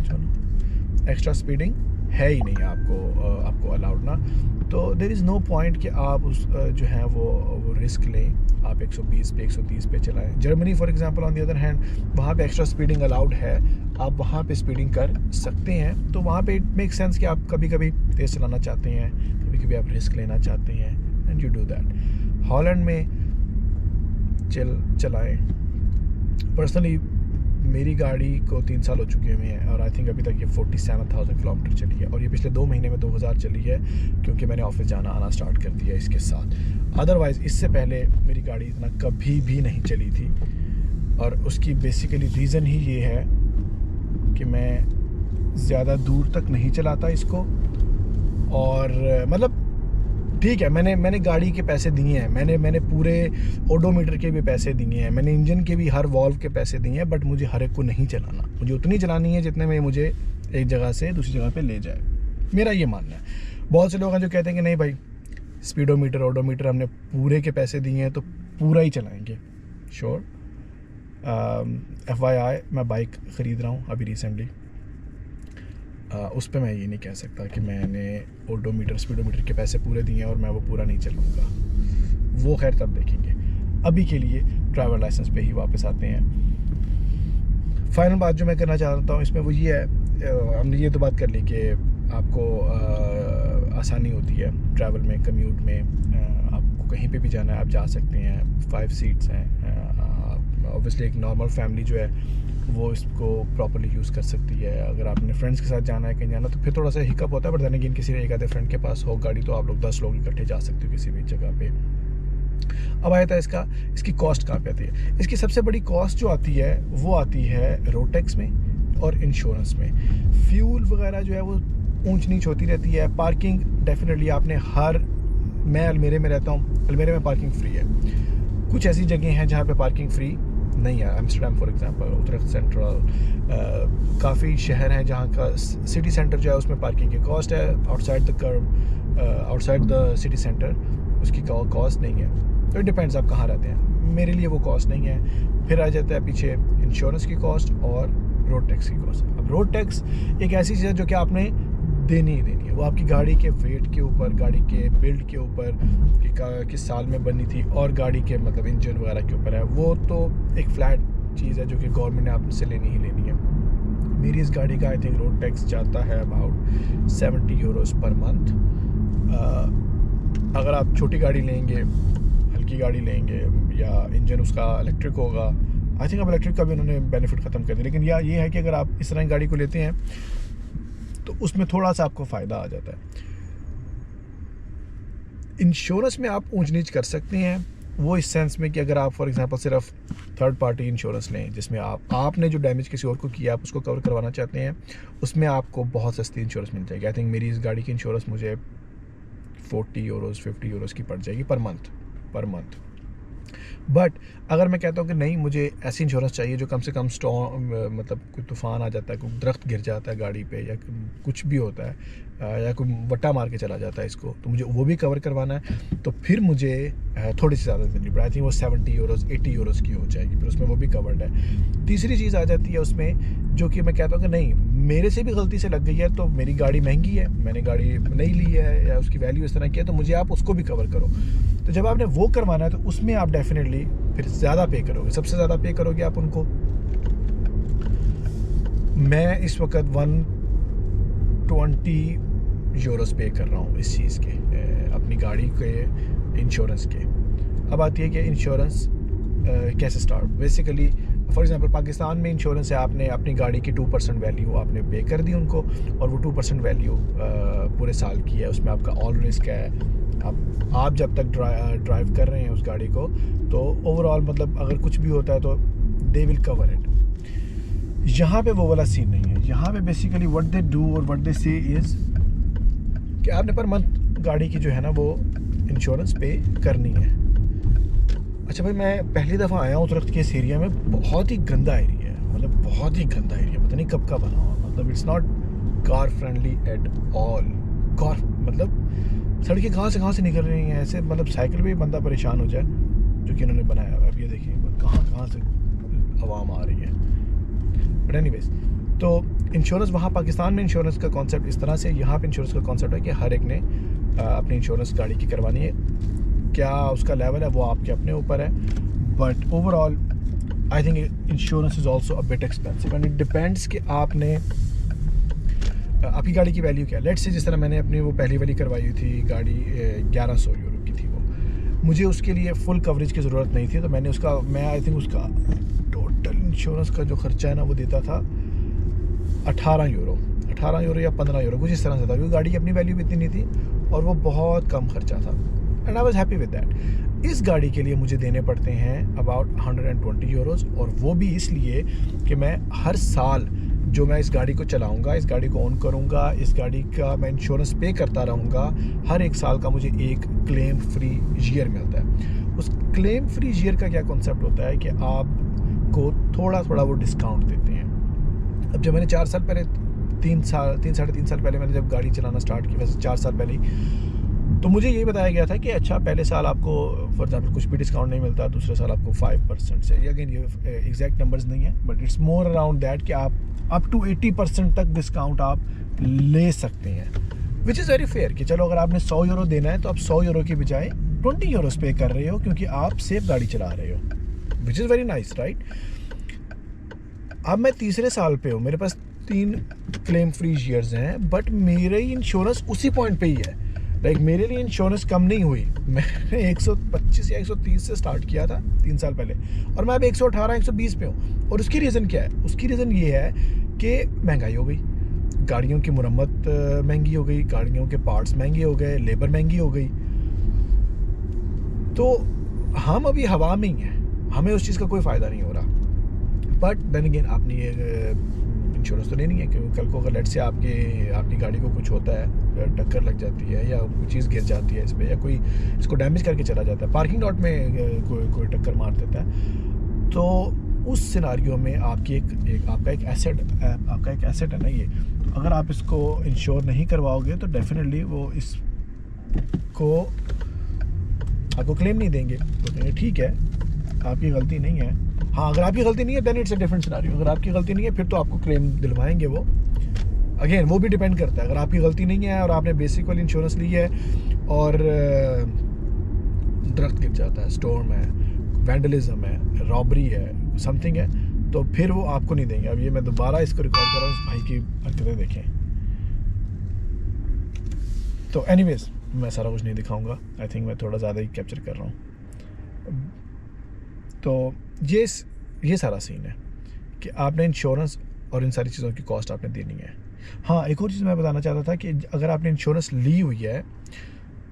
चलो, एक्स्ट्रा स्पीडिंग है ही नहीं आपको अलाउड ना, तो देयर इज़ नो पॉइंट कि आप उस जो है वो रिस्क लें, आप 120 पे 130 पे चलाएं। Germany for example on the other hand, वहाँ पे एक्स्ट्रा स्पीडिंग अलाउड है, आप वहाँ पे स्पीडिंग कर सकते हैं। तो वहाँ पे इट मेक सेंस कि आप कभी कभी तेज़ चलाना चाहते हैं, कभी कभी आप रिस्क लेना चाहते हैं, and you do that. Holland में चलाएँ। पर्सनली मेरी गाड़ी को 3 साल हो चुके हुए हैं और आई थिंक अभी तक ये 47,000 किलोमीटर चली है, और ये पिछले 2 महीने में 2,000 चली है क्योंकि मैंने ऑफिस जाना आना स्टार्ट कर दिया इसके साथ। अदरवाइज़ इससे पहले मेरी गाड़ी इतना कभी भी नहीं चली थी, और उसकी बेसिकली रीज़न ही ये है कि मैं ज़्यादा दूर तक नहीं चलाता इसको। और मतलब ठीक है, मैंने गाड़ी के पैसे दिए हैं, मैंने पूरे ओडोमीटर के भी पैसे दिए हैं, मैंने इंजन के भी हर वॉल्व के पैसे दिए हैं, बट मुझे हर एक को नहीं चलाना। मुझे उतनी चलानी है जितने में मुझे एक जगह से दूसरी जगह पे ले जाए, मेरा ये मानना है। बहुत से लोग हैं जो कहते हैं कि नहीं भाई, स्पीडोमीटर ओडोमीटर हमने पूरे के पैसे दिए हैं तो पूरा ही चलाएँगे। श्योर। FYI मैं बाइक ख़रीद रहा हूँ अभी रिसेंटली, उस पर मैं ये नहीं कह सकता कि मैंने ओडोमीटर स्पीडोमीटर के पैसे पूरे दिए हैं और मैं वो पूरा नहीं चलाऊँगा, वो खैर तब देखेंगे। अभी के लिए ड्राइवर लाइसेंस पे ही वापस आते हैं। फाइनल बात जो मैं करना चाहता हूँ इसमें वो ये है, हमने ये तो बात कर ली कि आपको आसानी होती है ट्रैवल में, कम्यूट में, आपको कहीं पे भी जाना है आप जा सकते हैं, 5 सीट्स हैं। ऑब्वियसली एक नॉर्मल फैमिली जो है वो इसको प्रॉपर्ली यूज़ कर सकती है। अगर आपने फ्रेंड्स के साथ जाना है, कहीं जाना, तो फिर थोड़ा सा हिकअप होता है, बट देन अगेन किसी एक आधे फ्रेंड के पास हो गाड़ी तो आप लोग 10 लोग इकट्ठे जा सकते हो किसी भी जगह पे। अब आया था इसकी कॉस्ट कहाँ पे आती है। इसकी सबसे बड़ी कॉस्ट जो आती है वो आती है रोड टैक्स में और इंश्योरेंस में। फ्यूल वगैरह जो है वो ऊंच नीच होती रहती है। पार्किंग डेफिनेटली आपने मैं अल्मेरे में रहता हूँ, अल्मेरे में पार्किंग फ्री है। कुछ ऐसी जगह हैं जहाँ पे पार्किंग फ्री नहीं है। Amsterdam for example, Uttarakhand central, काफ़ी शहर हैं जहाँ का सिटी सेंटर जो है उसमें पार्किंग की कॉस्ट है। आउटसाइड द सिटी सेंटर उसकी कॉस्ट नहीं है। तो इट डिपेंड्स आप कहाँ रहते हैं। मेरे लिए वो कॉस्ट नहीं है। फिर आ जाता है पीछे इंश्योरेंस की कॉस्ट और रोड टैक्स की कॉस्ट। अब रोड टैक्स एक ऐसी चीज़ है जो कि आपने देनी ही देनी है। वो आपकी गाड़ी के वेट के ऊपर, गाड़ी के बिल्ड के ऊपर, कि किस साल में बनी थी, और गाड़ी के मतलब इंजन वगैरह के ऊपर है। वो तो एक फ्लैट चीज़ है जो कि गवर्नमेंट ने आपसे लेनी ही लेनी है। मेरी इस गाड़ी का आई थिंक रोड टैक्स जाता है अबाउट 70 यूरोज़ पर मंथ। अगर आप छोटी गाड़ी लेंगे, की गाड़ी लेंगे या इंजन उसका इलेक्ट्रिक होगा, आई थिंक अब इलेक्ट्रिक का भी उन्होंने बेनिफिट ख़त्म कर दिया, लेकिन ये है कि अगर आप इस तरह की गाड़ी को लेते हैं तो उसमें थोड़ा सा आपको फ़ायदा आ जाता है। इंश्योरेंस में आप ऊंच नीच कर सकते हैं, वो इस सेंस में कि अगर आप फॉर एग्जांपल सिर्फ थर्ड पार्टी इंश्योरेंस लें जिसमें आपने जो डैमेज किसी और को किया आप उसको कवर करवाना चाहते हैं, उसमें आपको बहुत सस्ती इंश्योरेंस मिल जाएगी। आई थिंक मेरी इस गाड़ी की इंश्योरेंस मुझे 40 यूरोज़ 50 यूरोज़ की पड़ जाएगी पर मंथ। बट अगर मैं कहता हूँ कि नहीं, मुझे ऐसी इंश्योरेंस चाहिए जो कम से कम स्टॉर्म, मतलब कोई तूफ़ान आ जाता है, कोई दरख्त गिर जाता है गाड़ी पे, या कुछ भी होता है, या कोई वट्टा मार के चला जाता है इसको, तो मुझे वो भी कवर करवाना है, तो फिर मुझे थोड़ी सी ज़्यादा देनी पड़े। आई थिंक वो 70 यूरोज़ 80 यूरोज़ की हो जाएगी, फिर उसमें वो भी कवर्ड है। तीसरी चीज़ आ जाती है उसमें, जो कि मैं कहता हूँ कि नहीं, मेरे से भी गलती से लग गई है तो मेरी गाड़ी महंगी है, मैंने गाड़ी नहीं ली है या उसकी वैल्यू इस तरह की है, तो मुझे आप उसको भी कवर करो। तो जब आपने वो करवाना है तो उसमें आप डेफिनेटली फिर ज़्यादा पे करोगे, सबसे ज़्यादा पे करोगे आप उनको। मैं इस वक्त 120 यूरोज़ पे कर रहा हूँ इस चीज़ के, अपनी गाड़ी के इंश्योरेंस के। अब आती है कि इंश्योरेंस कैसे start. Basically for example Pakistan में इंश्योरेंस है, आपने अपनी गाड़ी की 2% वैल्यू आपने पे कर दी उनको, और वो 2% वैल्यू पूरे साल की है, उसमें आपका ऑल रिस्क है। आप जब तक ड्राइव कर रहे हैं उस गाड़ी को, तो ओवरऑल मतलब अगर कुछ भी होता है तो दे विल कवर इट। यहाँ पे वो वाला सीन नहीं है। यहाँ पे बेसिकली व्हाट दे डू और व्हाट दे से इज़ कि आपने पर मंथ गाड़ी की जो है ना वो इंश्योरेंस पे करनी है। अच्छा भाई, मैं पहली दफ़ा आया हूँ तुरख्त के इस एरिया में, बहुत ही गंदा एरिया है, मतलब बहुत ही गंदा एरिया, पता नहीं कब का बना हुआ, मतलब it's not car friendly at all. Car मतलब सड़कें कहाँ से निकल रही हैं ऐसे, मतलब साइकिल पे भी बंदा परेशान हो जाए जो कि इन्होंने बनाया हुआ है। अब ये देखिए कहाँ से आवाम आ रही है। बट एनीवेज, तो इंश्योरेंस वहाँ पाकिस्तान में इंश्योरेंस का कॉन्सेप्ट इस तरह से, यहाँ पे इंश्योरेंस का कॉन्सेप्ट है कि हर एक ने अपनी इंश्योरेंस गाड़ी की करवानी है। क्या उसका लेवल है वो आपके अपने ऊपर है, but overall I think insurance is also a bit expensive and it depends कि आपने आपकी गाड़ी की वैल्यू क्या है। लेट्स से जिस तरह मैंने अपनी वो पहली वाली करवाई थी गाड़ी 1100 यूरो की थी, वो मुझे उसके लिए फुल कवरेज की ज़रूरत नहीं थी, तो मैं आई थिंक उसका टोटल इंश्योरेंस का जो खर्चा है ना वो देता था 18 यूरो या 15 यूरो कुछ इस तरह से था, क्योंकि गाड़ी की अपनी वैल्यू भी इतनी नहीं थी और वो बहुत कम खर्चा था, and I was happy with that. इस गाड़ी के लिए मुझे देने पड़ते हैं अबाउट 120 यूरोज़, और वो भी इसलिए कि मैं हर साल जो मैं इस गाड़ी को चलाऊंगा, इस गाड़ी को ऑन करूंगा, इस गाड़ी का मैं इंश्योरेंस पे करता रहूंगा, हर एक साल का मुझे एक क्लेम फ्री ईयर मिलता है। उस क्लेम फ्री ईयर का क्या कॉन्सेप्ट होता है कि आपको थोड़ा वो डिस्काउंट देते हैं। अब जब मैंने 4 साल पहले 3 साढ़े 3 साल पहले मैंने जब गाड़ी चलाना स्टार्ट की, वैसे 4 साल पहले ही, तो मुझे ये बताया गया था कि अच्छा पहले साल आपको फॉर एग्जांपल कुछ भी डिस्काउंट नहीं मिलता, दूसरे साल आपको 5% से, अगेन ये एग्जैक्ट नंबर्स नहीं है but it's more around that कि आप अप टू 80% तक डिस्काउंट आप ले सकते हैं, विच इज़ वेरी फेयर कि चलो अगर आपने 100 यूरो देना है तो आप 100 यूरो की बजाय 20 यूरोस पे कर रहे हो क्योंकि आप सेफ गाड़ी चला रहे हो, which is very nice, right. अब मैं तीसरे साल पे हूँ, मेरे पास 3 क्लेम फ्री ईयर्स हैं, बट मेरे इंश्योरेंस उसी पॉइंट पे ही है। लाइक मेरे लिए इंश्योरेंस कम नहीं हुई, मैंने 125 या 130 से स्टार्ट किया था 3 साल पहले, और मैं अब 118 120 पे हूँ। और उसकी रीज़न क्या है? उसकी रीज़न ये है कि महंगाई हो गई, गाड़ियों की मुरम्मत महंगी हो गई, गाड़ियों के पार्ट्स महंगे हो गए, लेबर महंगी हो गई, तो हम अभी हवा में ही हैं, हमें उस चीज़ का कोई फ़ायदा नहीं हो रहा। बट देन अगेन आपने ये इंश्योरेंस तो लेनी है, क्योंकि कल को अगर लेट से आपकी गाड़ी को कुछ होता है, टक्कर लग जाती है या कोई चीज़ गिर जाती है इस पर, या कोई इसको डैमेज करके चला जाता है, पार्किंग लॉट में कोई टक्कर मार देता है, तो उस सिनारियो में आपकी आपका एक एसेट है ना ये, तो अगर आप इसको इंश्योर नहीं करवाओगे तो डेफिनेटली वो इसको आपको क्लेम नहीं देंगे, तो कहेंगे ठीक है आपकी गलती नहीं है। हाँ, अगर आपकी गलती नहीं है then it's a different scenario, अगर आपकी गलती नहीं है फिर तो आपको क्लेम दिलवाएंगे वो, अगेन वो भी डिपेंड करता है। अगर आपकी गलती नहीं है और आपने बेसिक वाली इंश्योरेंस ली है और दरख्त गिर जाता है, स्टॉर्म है, वैंडलिज्म है, रॉबरी है, समथिंग है, तो फिर वो आपको नहीं देंगे। अब ये मैं दोबारा इसको रिकॉर्ड कर रहा हूँ, इस भाई की हरकतें देखें। तो एनीवेज मैं सारा कुछ नहीं दिखाऊंगा, आई थिंक मैं थोड़ा ज़्यादा ही कैप्चर कर रहा हूँ। तो ये सारा सीन है कि आपने इंश्योरेंस और इन सारी चीज़ों की कॉस्ट आपने देनी है। हाँ, एक और चीज़ मैं बताना चाहता था कि अगर आपने इंश्योरेंस ली हुई है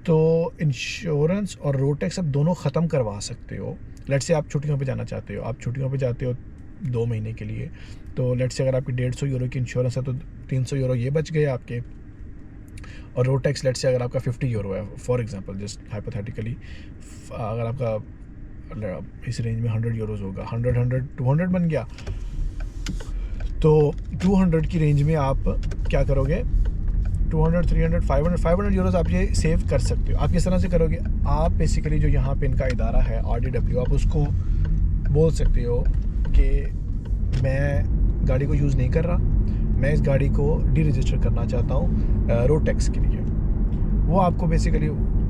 तो इंश्योरेंस और रोड टैक्स आप दोनों ख़त्म करवा सकते हो। लेट्स से आप छुट्टियों पे जाना चाहते हो, आप छुट्टियों पे जाते हो 2 महीने के लिए, तो लेट्स से अगर आपकी 150 यूरो की इंश्योरेंस है तो 300 यूरो ये बच गए आपके, और रोड टैक्स लेट्स से अगर आपका 50 यूरो है फॉर एग्जांपल, जस्ट हाइपोथेटिकली, अगर आपका इस रेंज में 100 यूरोज़ होगा, 200 बन गया, तो 200 की रेंज में आप क्या करोगे, 200, 300, 500 यूरोज़ आप ये सेव कर सकते हो। आप किस तरह से करोगे, आप बेसिकली जो यहाँ पे इनका इदारा है RDW, आप उसको बोल सकते हो कि मैं गाड़ी को यूज़ नहीं कर रहा, मैं इस गाड़ी को डीरजिस्टर करना चाहता हूँ रोड टैक्स के लिए। वो आपको बेसिकली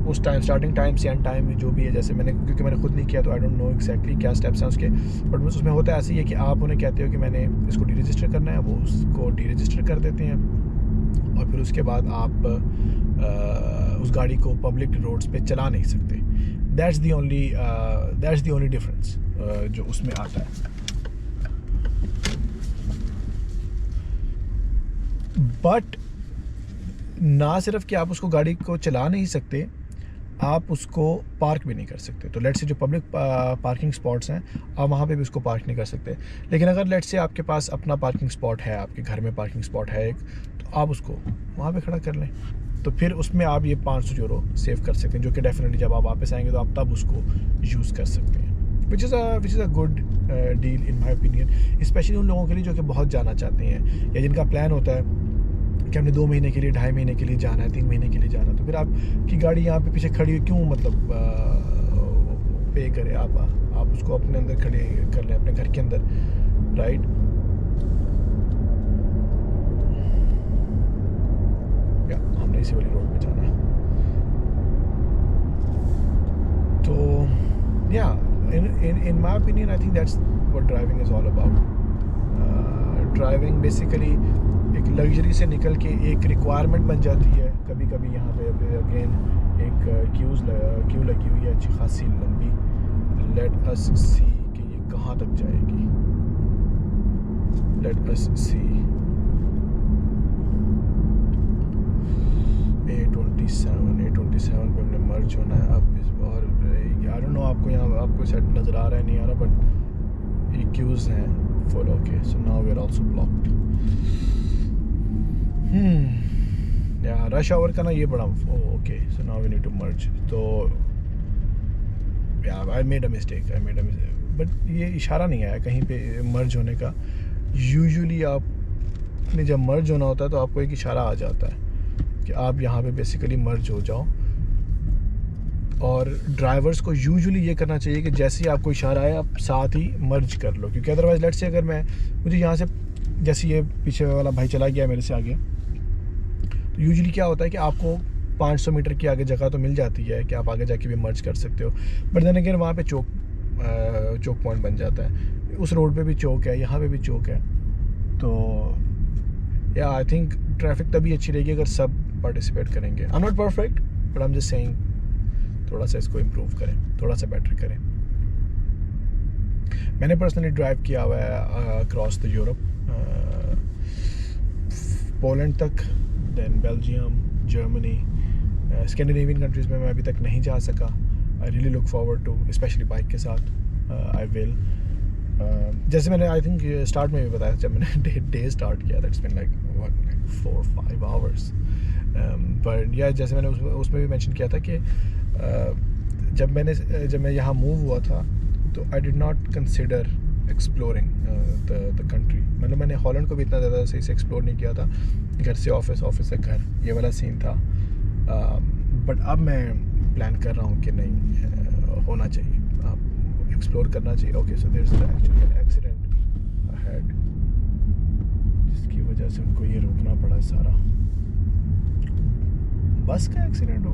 उस टाइम, स्टार्टिंग टाइम से एंड टाइम में जो भी है, जैसे क्योंकि मैंने खुद नहीं किया तो आई डोंट नो एग्जैक्टली क्या स्टेप्स हैं उसके, बट उसमें होता है ऐसे ही है कि आप उन्हें कहते हो कि मैंने इसको डीरजिस्टर करना है, वो उसको डीरजिस्टर कर देते हैं, और फिर उसके बाद आप उस गाड़ी को पब्लिक रोड्स पे चला नहीं सकते। दैट्स दी ओनली डिफरेंस जो उसमें आता है। बट ना सिर्फ कि आप उसको गाड़ी को चला नहीं सकते, आप उसको पार्क भी नहीं कर सकते। तो लेट्स से जो पब्लिक पार्किंग स्पॉट्स हैं, आप वहाँ पे भी उसको पार्क नहीं कर सकते। लेकिन अगर लेट्स से आपके पास अपना पार्किंग स्पॉट है, आपके घर में पार्किंग स्पॉट है एक, तो आप उसको वहाँ पे खड़ा कर लें, तो फिर उसमें आप ये 500 यूरो सेव कर सकते हैं, जो कि डेफिनेटली जब आप वापस आएंगे तो आप तब उसको यूज़ कर सकते हैं, which is a good deal in my opinion, specially उन लोगों के लिए जो कि बहुत जाना चाहते हैं, या जिनका प्लान होता है कि हमने 2 महीने के लिए, 2.5 महीने के लिए जाना है, 3 महीने के लिए जाना है, तो फिर आपकी गाड़ी यहाँ पे पीछे खड़ी क्यों, मतलब पे करें, आप उसको अपने अंदर खड़े कर लें, अपने घर के अंदर, राइट। या हमने इसी वाली रोड पे जाना है, तो या in my opinion I think that's what driving is all about. Driving basically एक लग्जरी से निकल के एक रिक्वायरमेंट बन जाती है। कभी कभी यहाँ पे अगेन एक क्यू लगी हुई है अच्छी खासी लंबी। लेट अस सी कि ये कहाँ तक जाएगी। लेट अस सी A27 पे हमने मर्ज होना है अब इस बार। आई डोंट नो आपको यहाँ आपको सेट नज़र आ रहा है नहीं आ रहा, बट ये क्यूज़ हैं full. Okay, so now we are also blocked. या रश आवर का ना ये बड़ा okay, so now we need to merge. तो या I made a mistake, but ये इशारा नहीं आया कहीं पे मर्ज होने का। यूजुअली आपने जब मर्ज होना होता है तो आपको एक इशारा आ जाता है कि आप यहाँ पे बेसिकली मर्ज हो जाओ, और ड्राइवर्स को यूजुअली ये करना चाहिए कि जैसे ही आपको इशारा आए आप साथ ही मर्ज कर लो, क्योंकि अदरवाइज लेट्स से अगर मुझे यहाँ से जैसे ये पीछे वाला भाई चला गया मेरे से आगे, तो यूजुअली क्या होता है कि आपको 500 मीटर की आगे जगह तो मिल जाती है कि आप आगे जाके भी मर्ज कर सकते हो, बट देन अगेन वहाँ पे चौक पॉइंट बन जाता है। उस रोड पे भी चौक है, यहाँ पे भी चौक है। तो या आई थिंक ट्रैफिक तभी अच्छी रहेगी अगर सब पार्टिसिपेट करेंगे। I am not perfect, but I am just saying थोड़ा सा इसको इम्प्रूव करें, थोड़ा सा बेटर करें। मैंने पर्सनली ड्राइव किया हुआ है अक्रॉस द यूरोप, पोलैंड तक, then Belgium, Germany, Scandinavian countries में मैं अभी तक नहीं जा सका। I really look forward to, especially bike के साथ। आई विल जैसे मैंने आई थिंक स्टार्ट में भी बताया, जब मैंने डे स्टार्ट किया दैट्स बीन लाइक 4-5 आवर्स। पर या जैसे मैंने उसमें भी मेंशन किया था कि जब मैं यहाँ मूव हुआ था तो I did not consider exploring the country. मतलब मैंने हॉलैंड को भी इतना ज़्यादा सही से एक्सप्लोर नहीं किया था, घर से ऑफिस, ऑफिस से घर, ये वाला सीन था। बट अब मैं प्लान कर रहा हूँ कि नहीं, होना चाहिए, आप एक्सप्लोर करना चाहिए। Okay, so there is actually an accident ahead, जिसकी वजह से उनको ये रोकना पड़ा सारा। बस का एक्सीडेंट हुआ।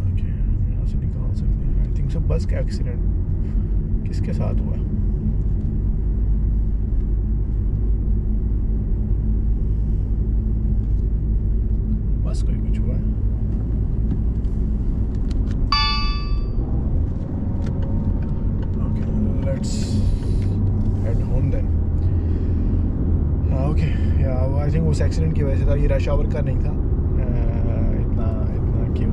ओके, यहाँ से निकाल सकते हैं। आई थिंक सो बस का एक्सीडेंट किसके साथ हुआ? बस को ही कुछ हुआ है। आई थिंक उस एक्सीडेंट की वजह से था, ये रश आवर का नहीं था। इतना क्यों,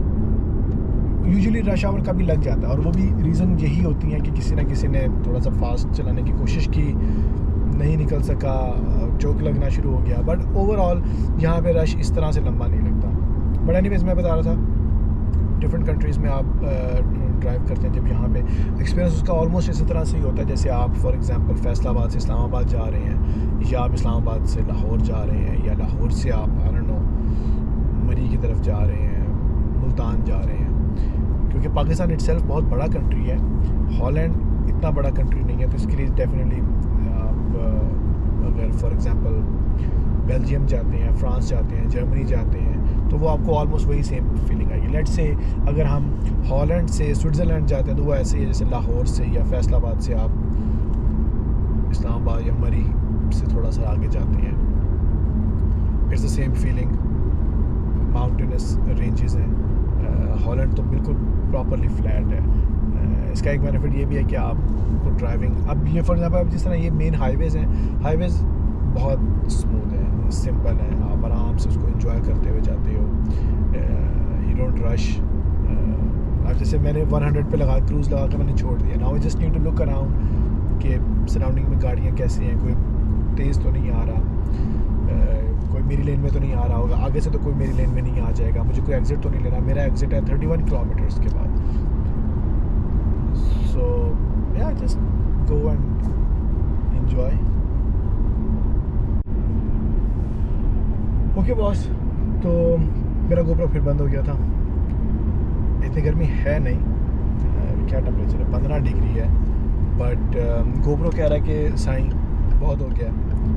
यूजुअली रश आवर का भी लग जाता है, और वो भी रीज़न यही होती है कि किसी ना किसी ने थोड़ा सा फास्ट चलाने की कोशिश की, नहीं निकल सका, चौक लगना शुरू हो गया। बट ओवरऑल यहाँ पे रश इस तरह से लंबा नहीं लगता। बट एनीवेज मैं बता रहा था डिफरेंट कंट्रीज़ में आप ड्राइव करते हैं, जब यहाँ पे एक्सपीरियंस उसका ऑलमोस्ट इसी तरह से ही होता है जैसे आप फॉर एग्जांपल फैसलाबाद से इस्लामाबाद जा रहे हैं, या आप इस्लामाबाद से लाहौर जा रहे हैं, या लाहौर से आप आई डोंट नो मरी की तरफ जा रहे हैं, मुल्तान जा रहे हैं। क्योंकि पाकिस्तान इटसेल्फ बहुत बड़ा कंट्री है, हॉलैंड इतना बड़ा कंट्री नहीं है, तो इसके लिए डेफिनेटली आप अगर फॉर एग्जांपल बेल्जियम जाते हैं, फ्रांस जाते हैं, जर्मनी जाते हैं, तो वो आपको ऑलमोस्ट वही सेम फीलिंग आएगी। लेट्स से अगर हम हॉलैंड से स्विट्ज़रलैंड जाते हैं तो वो ऐसे ही है जैसे लाहौर से या फैसलाबाद से आप इस्लामाबाद या मरी से थोड़ा सा आगे जाते हैं। It's the same feeling. Mountainous ranges हैं, हॉलैंड तो बिल्कुल प्रॉपरली फ्लैट है। इसका एक बेनिफिट ये भी है कि आपको ड्राइविंग, अब ये फॉर एग्जाम्पल अब जिस तरह ये मेन हाईवेज़ हैं, हाईवेज़ बहुत स्मूथ है, सिंपल है, आप आराम से उसको एंजॉय करते हुए जाते हो, यू डोंट रश। अब जैसे मैंने 100 पे लगा क्रूज़ लगा कर मैंने छोड़ दिया, now I just need to look around कि सराउंडिंग में गाड़ियाँ कैसी हैं, कोई तेज़ तो नहीं आ रहा, कोई मेरी लेन में तो नहीं आ रहा होगा, आगे से तो कोई मेरी लेन में नहीं आ जाएगा, मुझे कोई एग्ज़िट तो नहीं लेना, मेरा एग्ज़िट है 31 किलोमीटर्स के बाद। सो या just go and enjoy. Okay boss, तो मेरा गोप्रो फिर बंद हो गया था। इतनी गर्मी है नहीं, क्या टेम्परेचर है, 15 डिग्री है, बट गोप्रो कह रहा है कि साईं बहुत हो गया।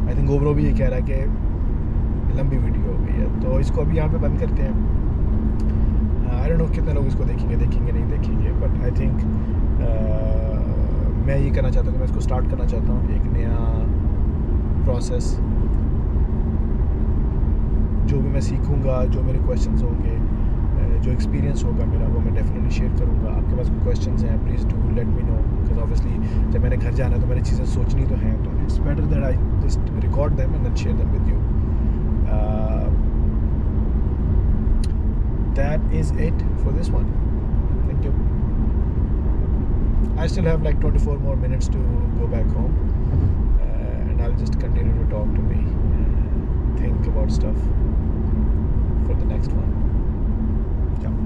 आई थिंक गोप्रो भी ये कह रहा है कि लंबी वीडियो हो गई है, तो इसको अभी यहाँ पे बंद करते हैं। आई डोंट नो कितने लोग इसको देखेंगे नहीं देखेंगे, बट आई थिंक मैं ये करना चाहता हूँ कि मैं इसको स्टार्ट करना चाहता हूँ एक नया प्रोसेस। जो भी मैं सीखूंगा, जो मेरे क्वेश्चंस होंगे, जो एक्सपीरियंस होगा मेरा, वो मैं डेफिनेटली शेयर करूंगा। आपके पास कोई क्वेश्चंस हैं, please do let me know, because obviously जब मैंने घर जाना है तो मैंने चीज़ें सोचनी तो हैं, तो it's better that I just record them and then share them with you. That is it for this one. Thank you. I still have like 24 more minutes to go back home, and I'll just continue to talk to me, think about stuff for the next one. Yeah.